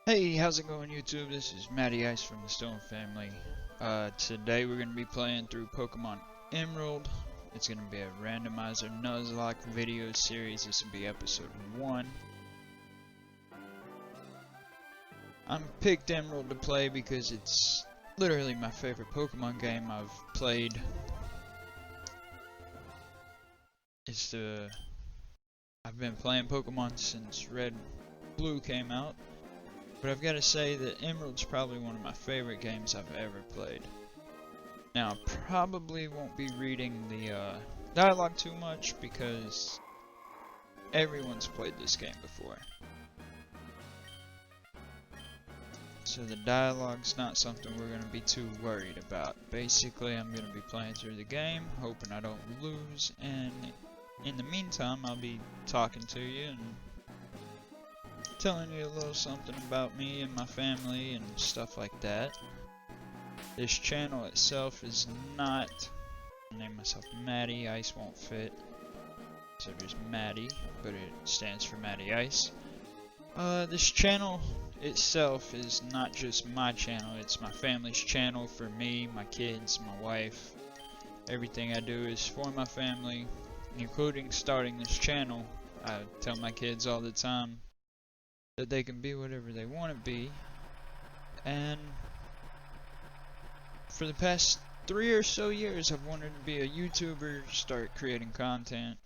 Hey, how's it going YouTube? This is Matty Ice from the Stone family. Today we're going to be playing through Pokémon Emerald. It's going to be a Randomizer Nuzlocke video series. This will be episode 1. I'm picked Emerald to play because it's literally my favorite Pokemon game I've played. I've been playing Pokemon since Red Blue came out. But I've got to say that Emerald's probably one of my favorite games I've ever played. Now, I probably won't be reading the dialogue too much because everyone's played this game before. So the dialogue's not something we're going to be too worried about. Basically, I'm going to be playing through the game, hoping I don't lose, and in the meantime, I'll be talking to you and telling you a little something about me and my family and stuff like that. This channel itself is not, I'll name myself Matty, Ice won't fit, so there's Matty, but it stands for Matty Ice. This channel itself is not just my channel, it's my family's channel for me, my kids, my wife. Everything I do is for my family, including starting this channel. I tell my kids all the time that they can be whatever they want to be, and for the past 3 or so years I've wanted to be a YouTuber, start creating content,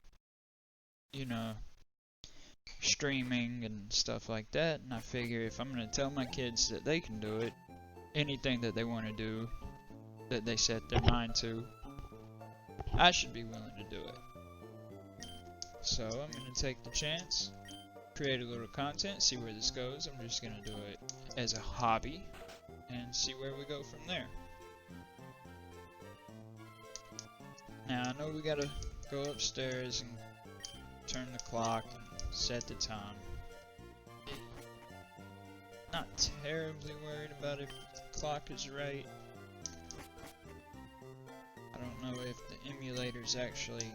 you know, streaming and stuff like that, and I figure if I'm going to tell my kids that they can do it, anything that they want to do, that they set their mind to, I should be willing to do it. So I'm going to take the chance, create a little content, see where this goes. I'm just gonna do it as a hobby and see where we go from there. Now I know we gotta go upstairs and turn the clock and set the time. Not terribly worried about if the clock is right. I don't know if the emulators actually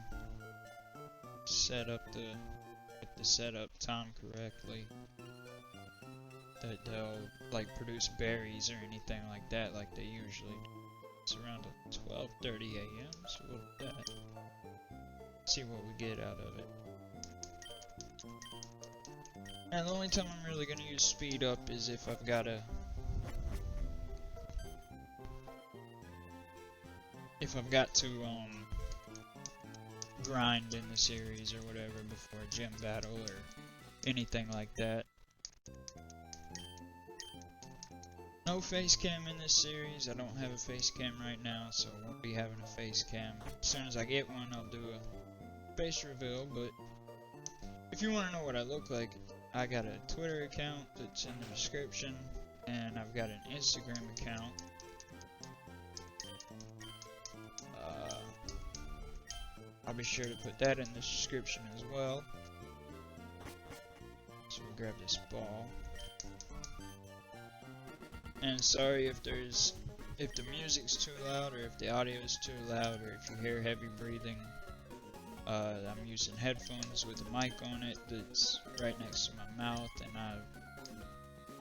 set up the setup time correctly, that they'll like produce berries or anything like that like they usually do. It's around 12:30 a.m. so we'll do that. See what we get out of it. And the only time I'm really gonna use speed up is if I've gotta grind in the series or whatever before a gym battle or anything like that. No face cam in this series. I don't have a face cam right now, so I won't be having a face cam. As soon as I get one, I'll do a face reveal, but if you want to know what I look like, I got a Twitter account that's in the description, and I've got an Instagram account. I'll be sure to put that in the description as well. So we'll grab this ball. And sorry if the music's too loud, or if the audio is too loud, or if you hear heavy breathing. I'm using headphones with a mic on it that's right next to my mouth, and I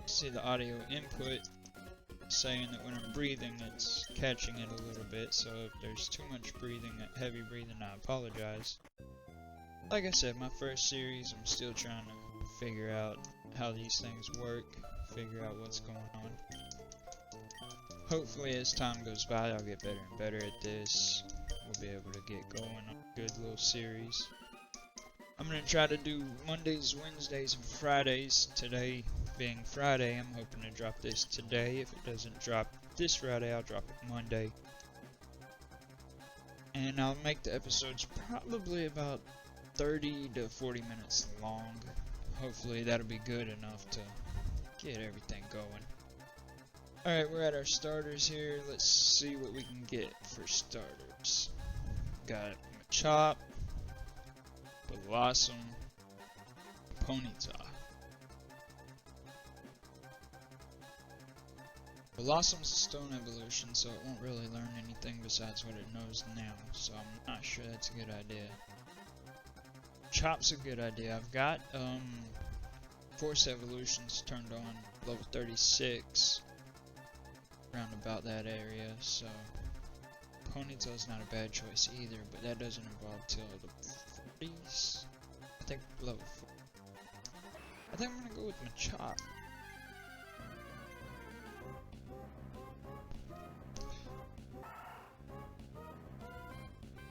see the audio input saying that when I'm breathing it's catching it a little bit, so if there's too much breathing, heavy breathing, I apologize. Like I said, my first series, I'm still trying to figure out how these things work, figure out what's going on. Hopefully as time goes by I'll get better and better at this. We'll be able to get going on a good little series. I'm going to try to do Mondays, Wednesdays, and Fridays. Today being Friday, I'm hoping to drop this today. If it doesn't drop this Friday, I'll drop it Monday. And I'll make the episodes probably about 30 to 40 minutes long. Hopefully that'll be good enough to get everything going. Alright, we're at our starters here. Let's see what we can get for starters. Got Machop, Blossom, Ponyta. Blossom's a stone evolution, so it won't really learn anything besides what it knows now, so I'm not sure that's a good idea. Chop's a good idea. I've got Force Evolution's turned on level 36, around about that area, so Ponytail's not a bad choice either, but that doesn't evolve till the 40s. I think level 4. I think I'm gonna go with Machop.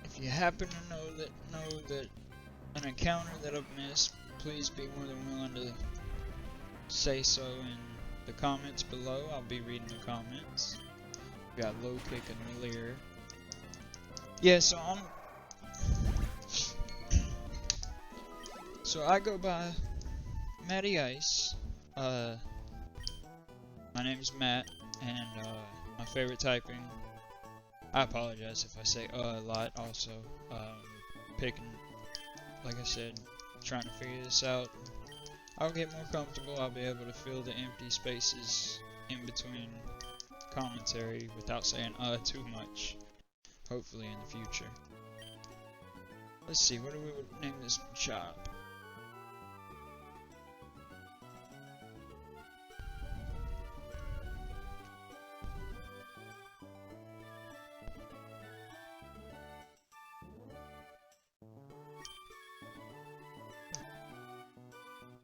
If you happen to know that an encounter that I've missed, please be more than willing to say so in the comments below. I'll be reading the comments. We got Low Kick and Leer. Yeah, so I go by Matty Ice. My name's Matt, and my favorite typing. I apologize if I say a lot. Also, picking, like I said, trying to figure this out. I'll get more comfortable. I'll be able to fill the empty spaces in between commentary without saying too much. Hopefully in the future. Let's see, what do we name this shop?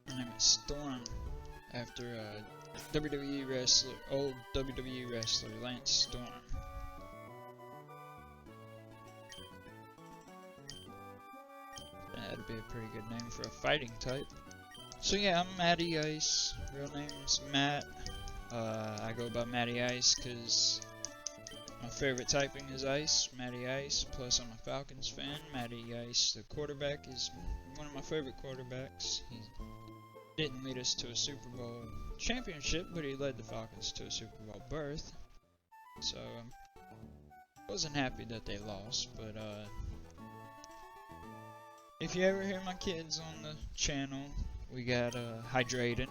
My name is Storm, after WWE wrestler, old WWE wrestler Lance Storm. That'd be a pretty good name for a fighting type. So yeah, I'm Matty Ice. Real name's Matt. I go by Matty Ice because my favorite typing is Ice, Matty Ice. Plus I'm a Falcons fan. Matty Ice, the quarterback, is one of my favorite quarterbacks. He didn't lead us to a Super Bowl championship, but he led the Falcons to a Super Bowl berth. So I wasn't happy that they lost, but if you ever hear my kids on the channel, we got Hydraden.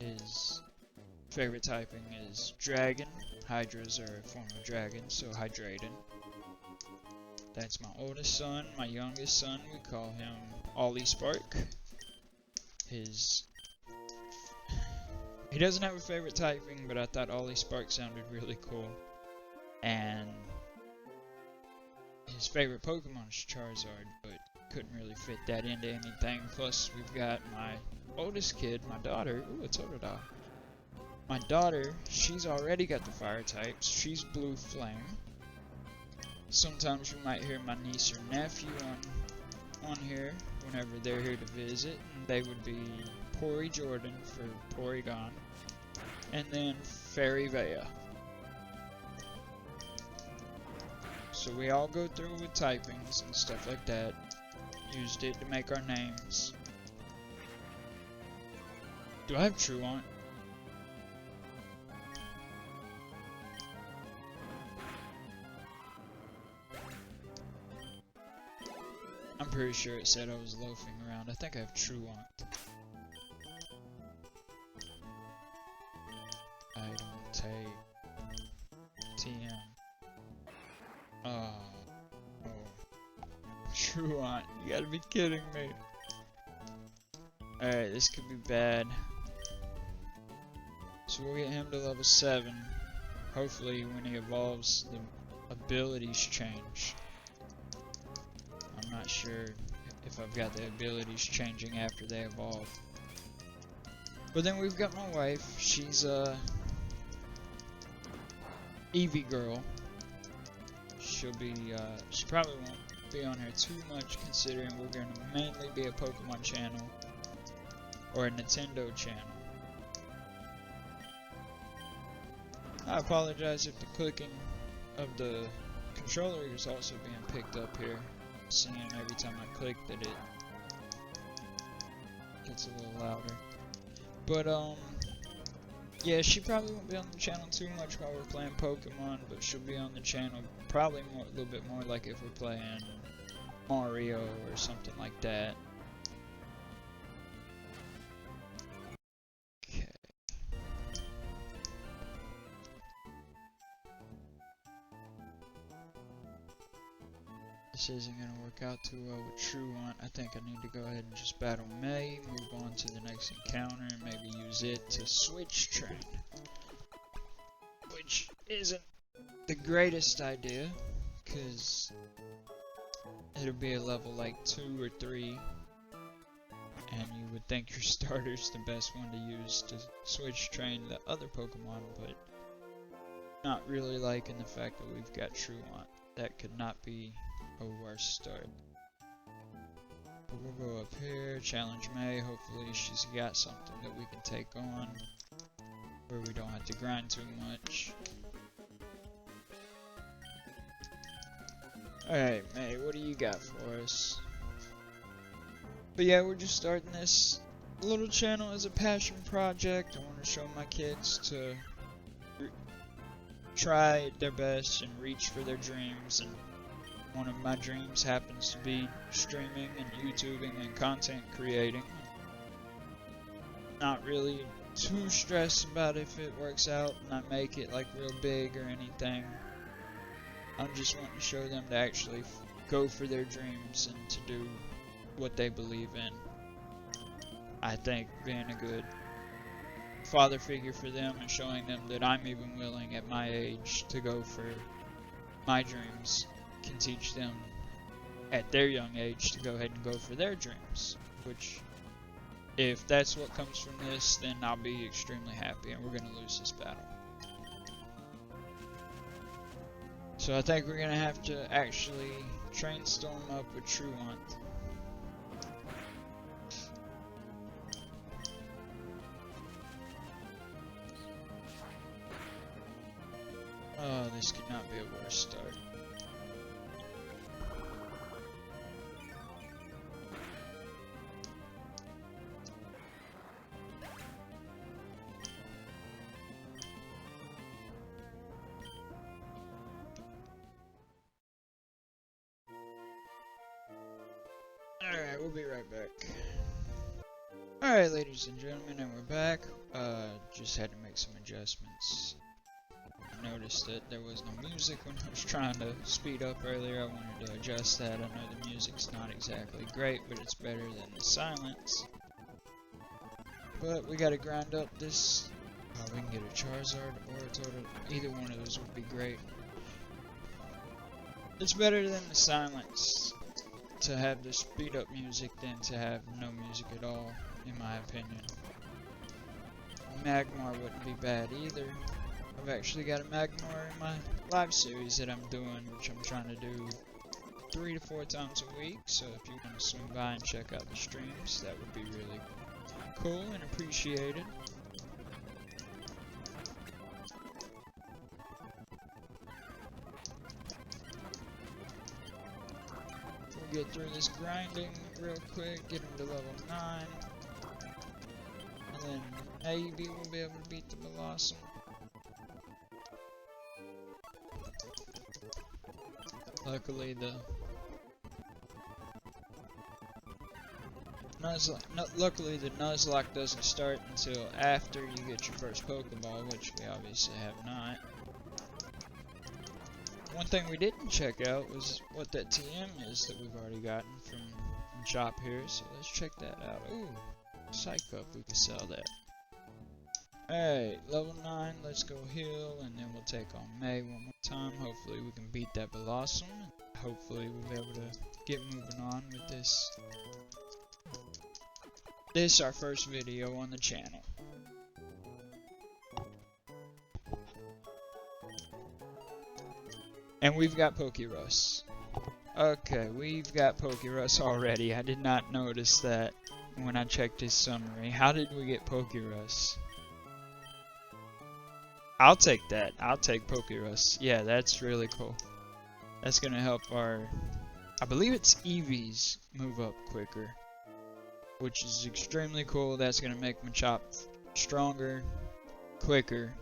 His favorite typing is Dragon. Hydras are a form of dragon, so Hydraden. That's my oldest son. My youngest son, we call him Ollie Spark. He doesn't have a favorite typing, but I thought Ollie Spark sounded really cool. And his favorite Pokemon is Charizard, but couldn't really fit that into anything. Plus, we've got my oldest kid, my daughter. Ooh, a Totodile. My daughter, she's already got the fire types. She's Blue Flame. Sometimes you might hear my niece or nephew on here whenever they're here to visit, and they would be Pori Jordan for Porygon, and then Fairy Vea. So we all go through with typings and stuff like that. Used it to make our names. Do I have Truant? I'm pretty sure it said I was loafing around. I think I have Truant. Item take TM. Oh. Truant, you gotta be kidding me. Alright, this could be bad. So we'll get him to level 7. Hopefully when he evolves, the abilities change. I'm not sure if I've got the abilities changing after they evolve. But then we've got my wife. She's Eevee girl. She probably won't be on here too much, considering we're going to mainly be a Pokemon channel or a Nintendo channel. I apologize if the clicking of the controller is also being picked up here. Seeing every time I click that it gets a little louder. But yeah, she probably won't be on the channel too much while we're playing Pokemon, but she'll be on the channel probably a little bit more like if we're playing Mario or something like that. Okay. This isn't going to work out too well with Truant. I think I need to go ahead and just battle May, move on to the next encounter, and maybe use it to switch train. Which isn't the greatest idea, because it'll be a level like 2 or 3, and you would think your starter's the best one to use to switch train the other Pokemon, but not really liking the fact that we've got Truant. That could not be a worse start. But we'll go up here, challenge May. Hopefully she's got something that we can take on where we don't have to grind too much. Alright, May, what do you got for us? But yeah, we're just starting this little channel as a passion project. I want to show my kids to try their best and reach for their dreams, and one of my dreams happens to be streaming and YouTubing and content creating. Not really too stressed about if it works out and I make it like real big or anything. I'm just wanting to show them to actually go for their dreams and to do what they believe in. I think being a good father figure for them and showing them that I'm even willing at my age to go for my dreams can teach them at their young age to go ahead and go for their dreams, which if that's what comes from this, then I'll be extremely happy, and we're going to lose this battle. So I think we're going to have to actually train Storm up with Truant. Oh, this could not be a worse start. Alright, we'll be right back. Alright, ladies and gentlemen, and we're back. Just had to make some adjustments. I noticed that there was no music when I was trying to speed up earlier. I wanted to adjust that. I know the music's not exactly great, but it's better than the silence. But we gotta grind up this. We can get a Charizard or a Total. Either one of those would be great. It's better than the silence to have the speed up music than to have no music at all, in my opinion. Magmar wouldn't be bad either. I've actually got a Magmar in my live series that I'm doing, which I'm trying to do 3 to 4 times a week, so if you want to swing by and check out the streams, that would be really cool and appreciated. We'll get through this grinding real quick, get him to level 9, and then maybe we'll be able to beat the Blossom. Luckily the Nuzlocke doesn't start until after you get your first Pokeball, which we obviously have not. One thing we didn't check out was what that TM is that we've already gotten from the shop here, so let's check that out. Ooh, Psych Up, we can sell that. Alright, level 9, let's go heal, and then we'll take on May one more time. Hopefully we can beat that Blossom, and hopefully we'll be able to get moving on with this. This our first video on the channel. And we've got Pokerus. Okay, we've got Pokerus already. I did not notice that when I checked his summary. How did we get Pokerus? I'll take that. I'll take Pokerus. Yeah, that's really cool. That's gonna help our... I believe it's Eevees move up quicker, which is extremely cool. That's gonna make Machop stronger, quicker.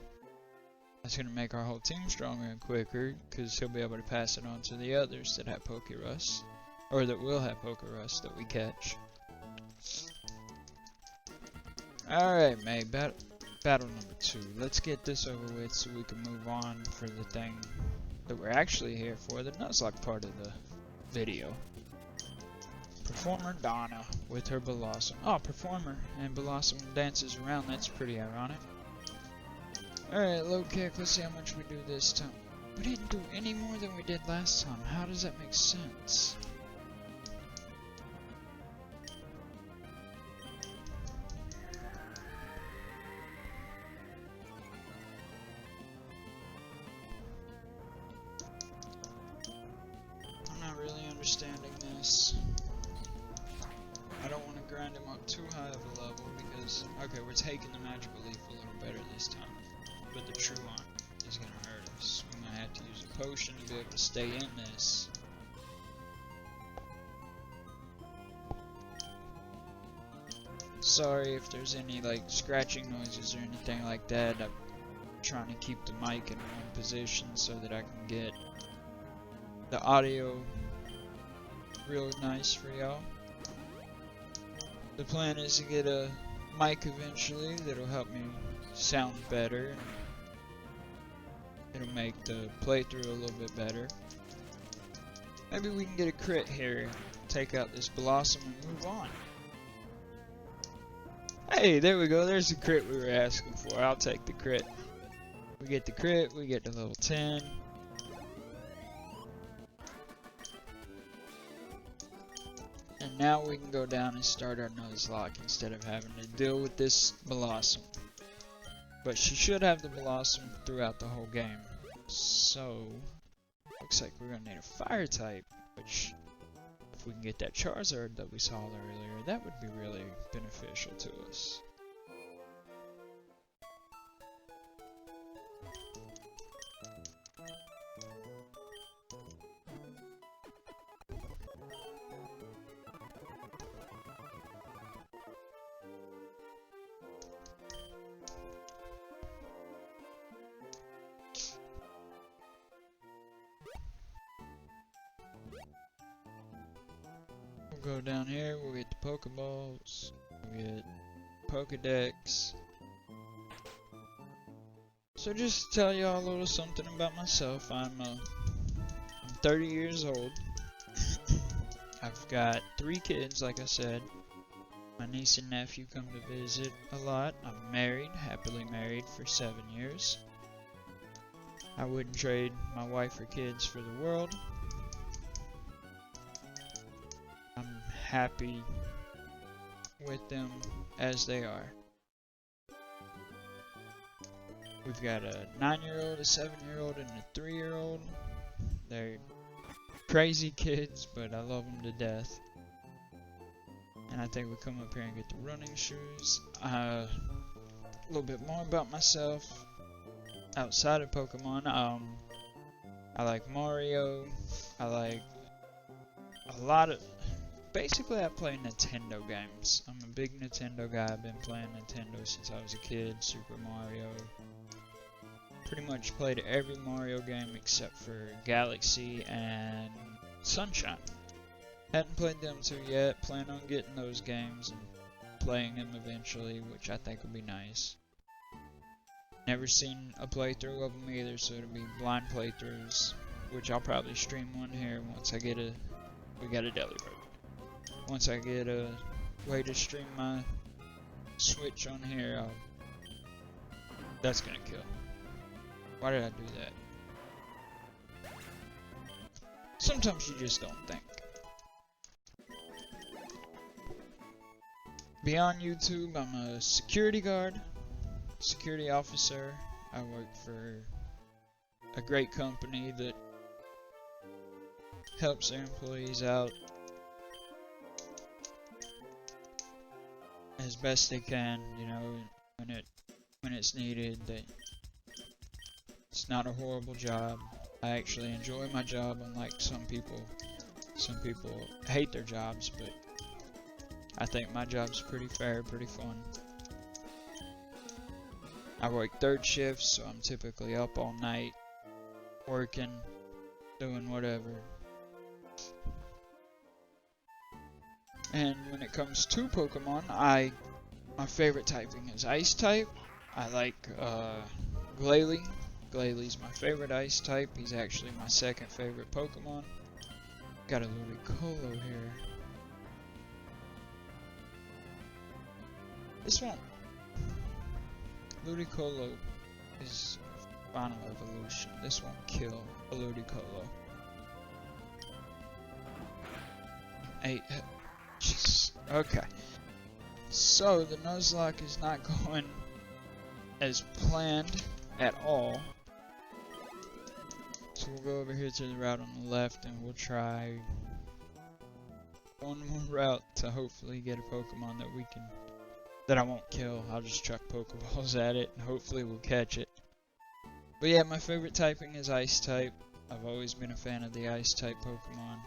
That's gonna make our whole team stronger and quicker, because he'll be able to pass it on to the others that have Pokerus, or that will have Pokerus that we catch. Alright, mate, battle number 2. Let's get this over with so we can move on for the thing that we're actually here for, the Nuzlocke part of the video. Performer Donna with her Blossom. Oh, performer and Blossom dances around. That's pretty ironic. Alright, low kick. Let's see how much we do this time. We didn't do any more than we did last time. How does that make sense? I'm not really understanding this. I don't want to grind him up too high of a level because, okay, we're taking the magical leaf a little better this time. But the true one is going to hurt us. We might have to use a potion to be able to stay in this. Sorry if there's any like scratching noises or anything like that. I'm trying to keep the mic in one position so that I can get the audio real nice for y'all. The plan is to get a mic eventually that'll help me sound better. It'll make the playthrough a little bit better. Maybe we can get a crit here, take out this Blossom and move on. Hey, there we go. There's the crit we were asking for. I'll take the crit. We get the crit, we get to level 10. And now we can go down and start our Nuzlocke instead of having to deal with this Blossom. But she should have the Blossom throughout the whole game. So, looks like we're going to need a fire type, which, if we can get that Charizard that we saw earlier, that would be really beneficial to us. We'll go down here, we'll get the Pokeballs, we'll get Pokedex. So just to tell y'all a little something about myself, I'm 30 years old. I've got 3 kids, like I said. My niece and nephew come to visit a lot. I'm married, happily married for 7 years. I wouldn't trade my wife or kids for the world. I'm happy with them as they are. We've got a 9-year-old, a 7-year-old, and a 3-year-old. They're crazy kids, but I love them to death. And I think we come up here and get the running shoes. A little bit more about myself outside of Pokemon. I like Mario. I like a lot of... Basically, I play Nintendo games. I'm a big Nintendo guy. I've been playing Nintendo since I was a kid. Super Mario. Pretty much played every Mario game except for Galaxy and Sunshine. Hadn't played them two yet. Plan on getting those games and playing them eventually, which I think will be nice. Never seen a playthrough of them either, so it'll be blind playthroughs, which I'll probably stream one here once I get we got a deli road. Once I get a way to stream my Switch on here, that's gonna kill. Why did I do that? Sometimes you just don't think. Beyond YouTube, I'm a security guard, security officer. I work for a great company that helps their employees out as best they can, you know, when it's needed. It's not a horrible job. I actually enjoy my job, unlike some people. Some people hate their jobs, but I think my job's pretty fair, pretty fun. I work 3rd shift, so I'm typically up all night, working, doing whatever. And when it comes to Pokemon, my favorite typing is Ice type. I like Glalie. Glalie's my favorite Ice type. He's actually my 2nd favorite Pokemon. Got a Ludicolo here. This one, Ludicolo is final evolution. This won't kill a Ludicolo. 8. Jeez. Okay. So the Nuzlocke is not going as planned at all. So we'll go over here to the route on the left and we'll try one more route to hopefully get a Pokemon that I won't kill. I'll just chuck Pokeballs at it and hopefully we'll catch it. But yeah, my favorite typing is Ice type. I've always been a fan of the Ice type Pokemon.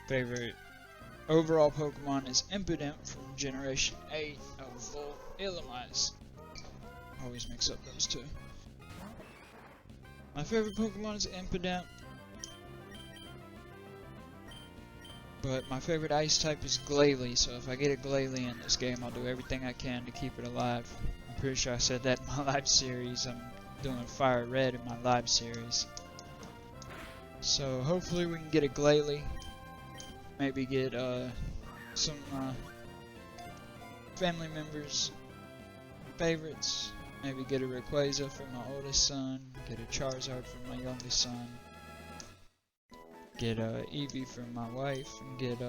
Favorite overall Pokemon is Impidimp from Generation 8 of Full Randomized. Always mix up those two. My favorite Pokemon is Impidimp. But my favorite Ice type is Glalie, so if I get a Glalie in this game, I'll do everything I can to keep it alive. I'm pretty sure I said that in my live series. I'm doing Fire Red in my live series. So hopefully we can get a Glalie. Maybe get some family members' favorites. Maybe get a Rayquaza for my oldest son. Get a Charizard for my youngest son. Get a Eevee for my wife. And get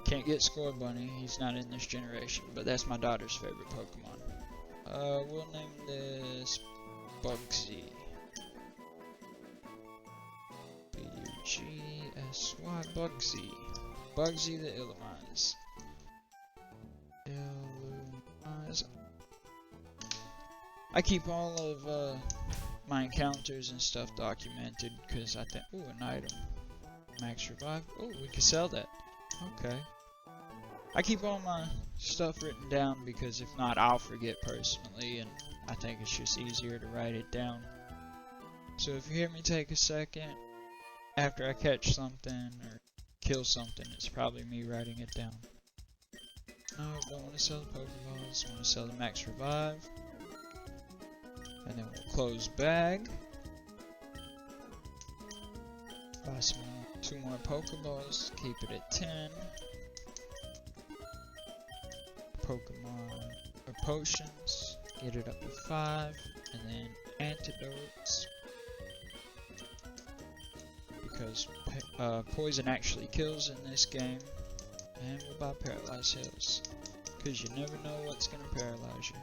can't get Scorbunny. He's not in this generation, but that's my daughter's favorite Pokemon. We'll name this Bugsy. B-U-G-S-Y, Bugsy. Bugsy the Randomize. I keep all of my encounters and stuff documented because I think, ooh, an item. Max Revive. Oh, we can sell that. Okay. I keep all my stuff written down because if not, I'll forget personally, and I think it's just easier to write it down. So if you hear me take a second after I catch something or kill something, it's probably me writing it down. No, don't want to sell the Pokeballs, want to sell the Max Revive. And then we'll close bag. Buy some 2 more Pokeballs, keep it at 10. Pokemon or potions, get it up to 5, and then antidotes. Because poison actually kills in this game. And we'll buy Paralyze Hills. Because you never know what's going to paralyze you.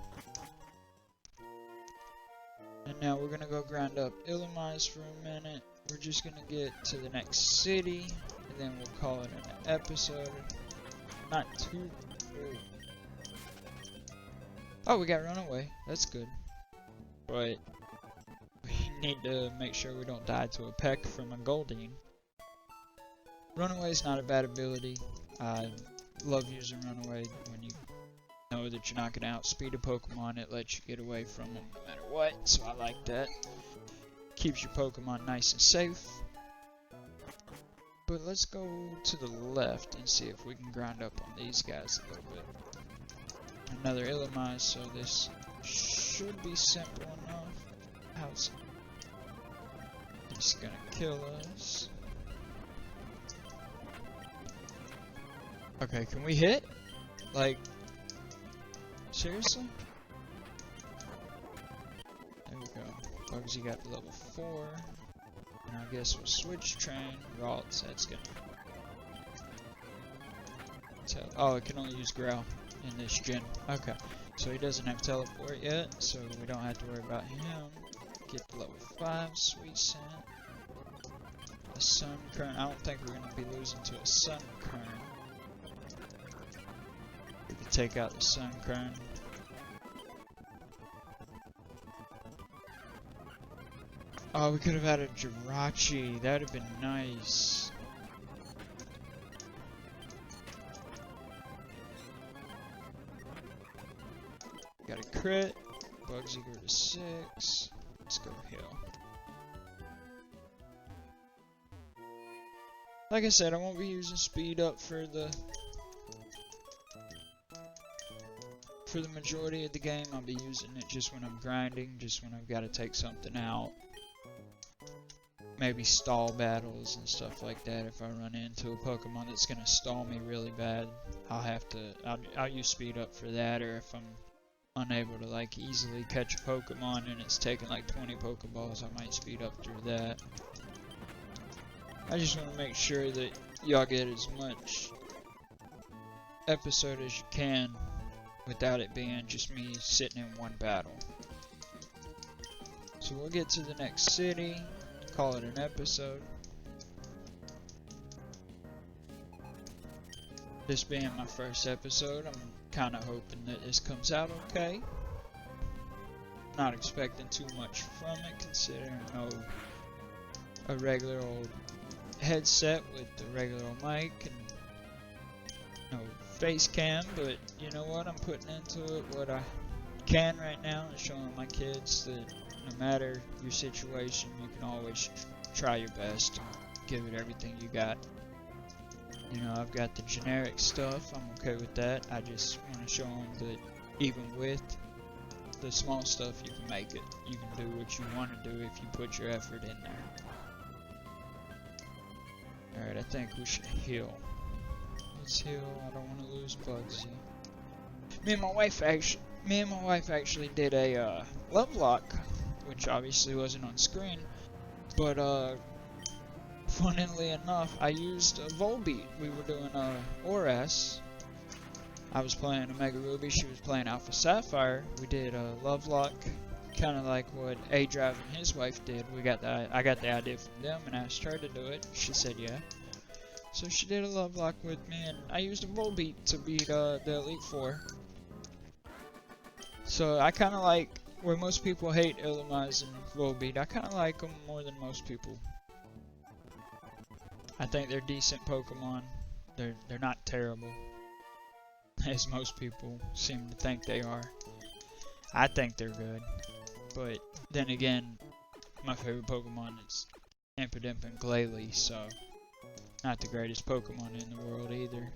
And now we're going to go grind up Randomize for a minute. We're just going to get to the next city. And then we'll call it an episode. Not too... Oh, we got Runaway. That's good. But we need to make sure we don't die to a peck from a Goldeen. Runaway is not a bad ability. I love using Runaway when you know that you're not going to outspeed a Pokemon. It lets you get away from them no matter what, so I like that. Keeps your Pokemon nice and safe. But let's go to the left and see if we can grind up on these guys a little bit. Another Randomize, so this should be simple enough. How's he's gonna kill us? Okay, can we hit? Like, seriously? There we go. Bugsy got to level 4. And I guess we'll switch train. Ralts, that's gonna tell. Oh, it can only use Growl in this gen. Okay, so he doesn't have teleport yet, so we don't have to worry about him. Get to level 5, Sweet Scent. A Sun Current. I don't think we're going to be losing to a Sun Current. We could take out the Sun Current. Oh, we could have had a Jirachi. That would have been nice. Got a crit. Bugsy go to 6. Let's go heal. Like I said, I won't be using speed up for the for the majority of the game, I'll be using it just when I'm grinding, just when I've got to take something out. Maybe stall battles and stuff like that. If I run into a Pokemon that's gonna stall me really bad, I'll use speed up for that. Or if I'm unable to like easily catch a Pokemon and it's taking like 20 Pokeballs, I might speed up through that. I just want to make sure that y'all get as much episode as you can without it being just me sitting in one battle. So we'll get to the next city, call it an episode. This being my first episode, I'm kind of hoping that this comes out okay. Not expecting too much from it, considering a regular old headset with the regular old mic and no face cam, but you know what, I'm putting into it what I can right now and showing my kids that no matter your situation, you can always try your best and give it everything you got. You know, I've got the generic stuff, I'm okay with that. I just want to show them that even with the small stuff, you can make it. You can do what you want to do if you put your effort in there. Alright, I think we should heal. Let's heal. I don't want to lose Bugsy. Me and my wife actually did a Lovelock, which obviously wasn't on screen, but funnily enough, I used a Volbeat. We were doing ORAS. I was playing Omega Ruby, she was playing Alpha Sapphire. We did a Lovelock, kind of like what A-Drive and his wife did. I got the idea from them and asked her to do it. She said yeah. So she did a Lovelock with me, and I used a Volbeat to beat the Elite Four. So I kind of like, where most people hate Randomizer and Volbeat, I kind of like them more than most people. I think they're decent Pokemon. They're not terrible, as most people seem to think they are. I think they're good, but then again, my favorite Pokemon is Impidimp and Glalie, so not the greatest Pokemon in the world either,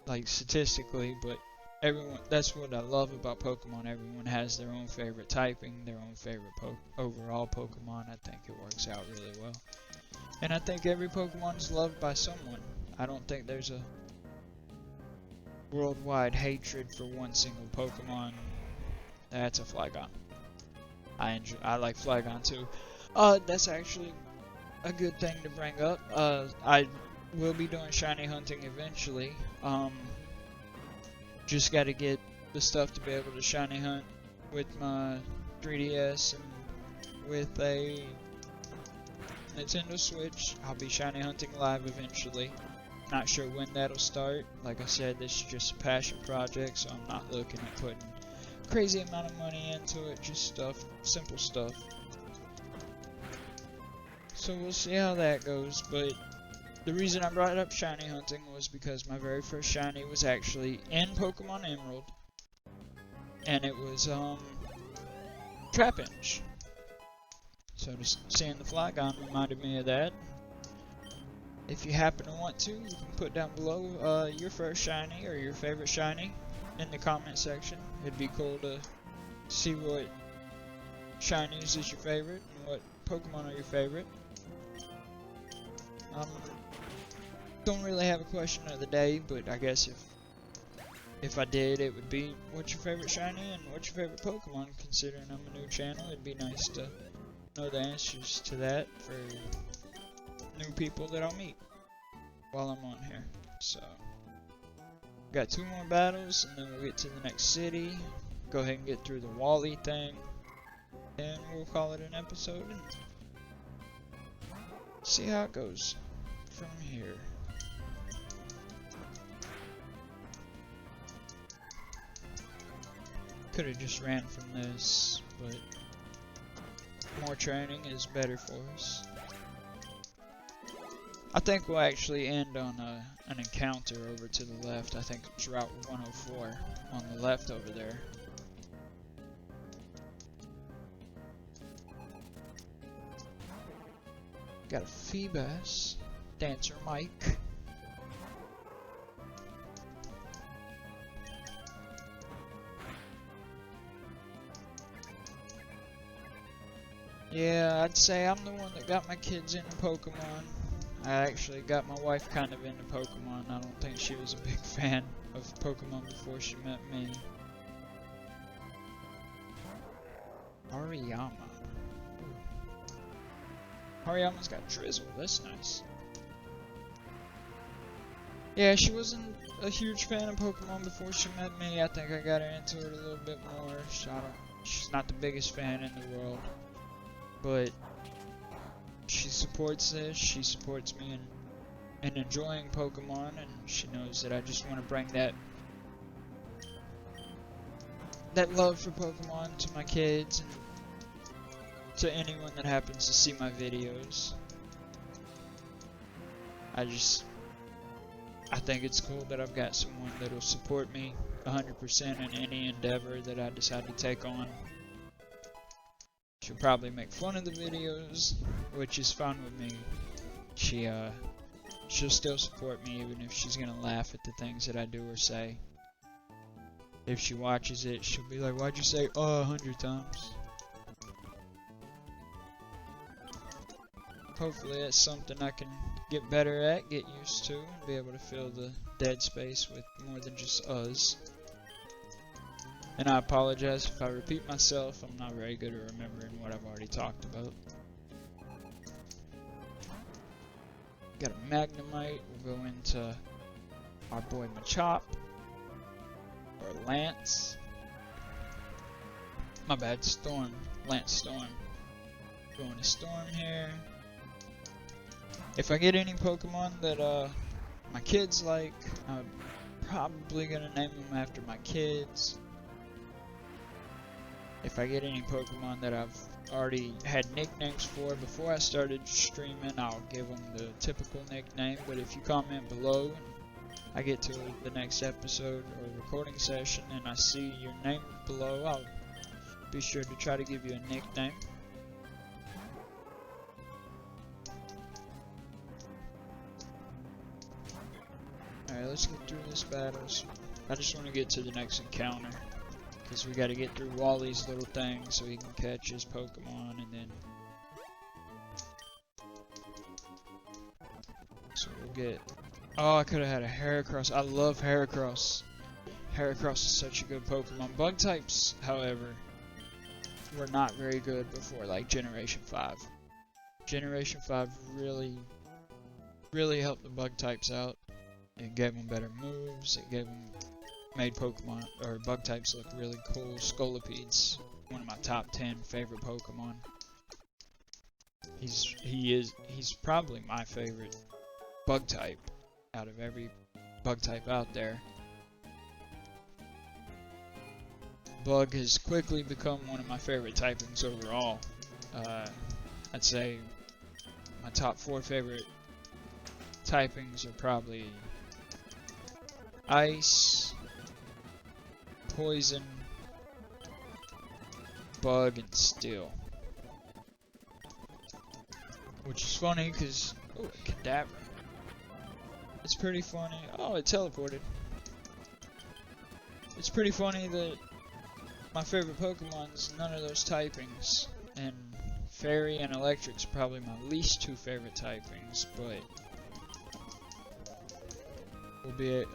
like statistically, but everyone, that's what I love about Pokemon. Everyone has their own favorite typing, their own favorite overall Pokemon. I think it works out really well. And I think every Pokemon is loved by someone. I don't think there's a worldwide hatred for one single Pokemon. That's a Flygon. I like Flygon too. That's actually a good thing to bring up. I will be doing shiny hunting eventually. Just gotta get the stuff to be able to shiny hunt with my 3DS and with a Nintendo Switch. I'll be shiny hunting live eventually. Not sure when that'll start. Like I said, this is just a passion project, so I'm not looking at putting crazy amount of money into it. Just stuff, simple stuff. So we'll see how that goes, but the reason I brought up shiny hunting was because my very first shiny was actually in Pokémon Emerald, and it was Trapinch. So just seeing the Flygon reminded me of that. If you happen to want to, you can put down below your first shiny or your favorite shiny in the comment section. It'd be cool to see what shinies is your favorite and what Pokemon are your favorite. Don't really have a question of the day, but I guess if I did, it would be what's your favorite shiny and what's your favorite Pokemon. Considering I'm a new channel, it'd be nice to know the answers to that for new people that I'll meet while I'm on here. So got 2 more battles and then we'll get to the next city, go ahead and get through the Wally thing, and we'll call it an episode and see how it goes from here. Could have just ran from this, but more training is better for us. I think we'll actually end on an encounter over to the left. I think it's Route 104 on the left over there. Got a Feebas, Dancer Mike. Yeah, I'd say I'm the one that got my kids into Pokemon. I actually got my wife kind of into Pokemon. I don't think she was a big fan of Pokemon before she met me. Hariyama. Hariyama's got Drizzle, that's nice. Yeah, she wasn't a huge fan of Pokemon before she met me. I think I got her into it a little bit more. She's not the biggest fan in the world, but she supports this. She supports me in enjoying Pokemon, and she knows that I just want to bring that love for Pokemon to my kids and to anyone that happens to see my videos. I think it's cool that I've got someone that'll support me 100% in any endeavor that I decide to take on. She'll probably make fun of the videos, which is fine with me. She'll still support me even if she's gonna laugh at the things that I do or say. If she watches it, she'll be like, "Why'd you say 100 times?" Hopefully that's something I can get better at, get used to, and be able to fill the dead space with more than just us. And I apologize if I repeat myself. I'm not very good at remembering what I've already talked about. Got a Magnemite. We'll go into our boy Machop. Or Lance. My bad, Storm. Lance Storm. Going to Storm here. If I get any Pokemon that my kids like, I'm probably gonna name them after my kids. If I get any Pokemon that I've already had nicknames for before I started streaming, I'll give them the typical nickname. But if you comment below and I get to the next episode or recording session and I see your name below, I'll be sure to try to give you a nickname. Alright, let's get through this battle. I just want to get to the next encounter, because we got to get through all these little things so he can catch his Pokemon, and then so we'll get. Oh, I could have had a Heracross. I love Heracross. Heracross is such a good Pokemon. Bug types, however, were not very good before like Generation 5. Generation 5 really helped the bug types out. It gave them better moves. It made Pokemon or bug types look really cool. Scoliped's one of my top 10 favorite Pokemon. He's probably my favorite bug type out of every bug type out there. Bug has quickly become one of my favorite typings overall. I'd say my top 4 favorite typings are probably Ice, Poison, Bug, and Steel. Which is funny because, oh, a Cadaver. It's pretty funny. Oh, it teleported. It's pretty funny that my favorite Pokemon's none of those typings. And Fairy and Electric's probably my least 2 favorite typings, but will be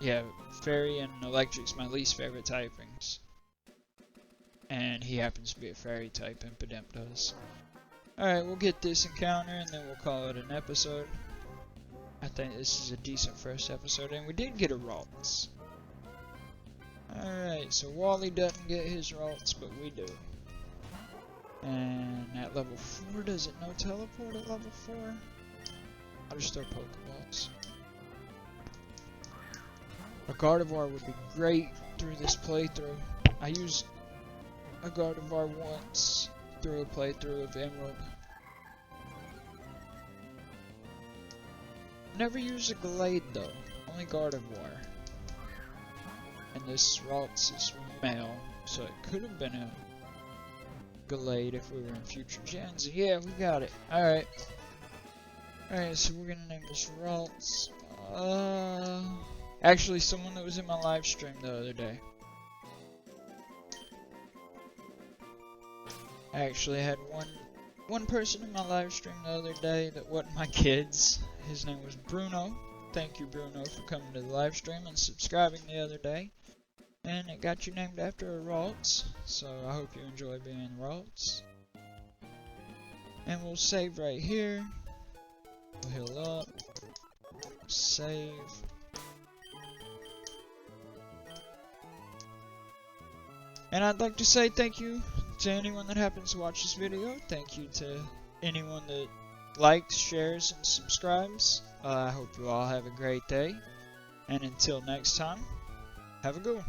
yeah, Fairy and Electric's my least favorite typings, and he happens to be a Fairy type. Impidimp does. Alright, we'll get this encounter and then we'll call it an episode. I think this is a decent first episode, and we did get a Ralts. Alright, so Wally doesn't get his Ralts, but we do. And at level 4, does it no teleport at level 4? I'll just throw Pokeballs. A Gardevoir would be great through this playthrough. I used a Gardevoir once through a playthrough of Emerald. Never used a Glade though, only Gardevoir. And this Ralts is male, so it could have been a Glade if we were in future gens. Yeah, we got it. Alright. Alright, so we're gonna name this Ralts. Actually, someone that was in my live stream the other day. I actually had one person in my live stream the other day that wasn't my kids. His name was Bruno. Thank you, Bruno, for coming to the live stream and subscribing the other day. And it got you named after a Ralts, so I hope you enjoy being Ralts. And we'll save right here. We'll heal up. Save. And I'd like to say thank you to anyone that happens to watch this video. Thank you to anyone that likes, shares, and subscribes. I hope you all have a great day. And until next time, have a good one.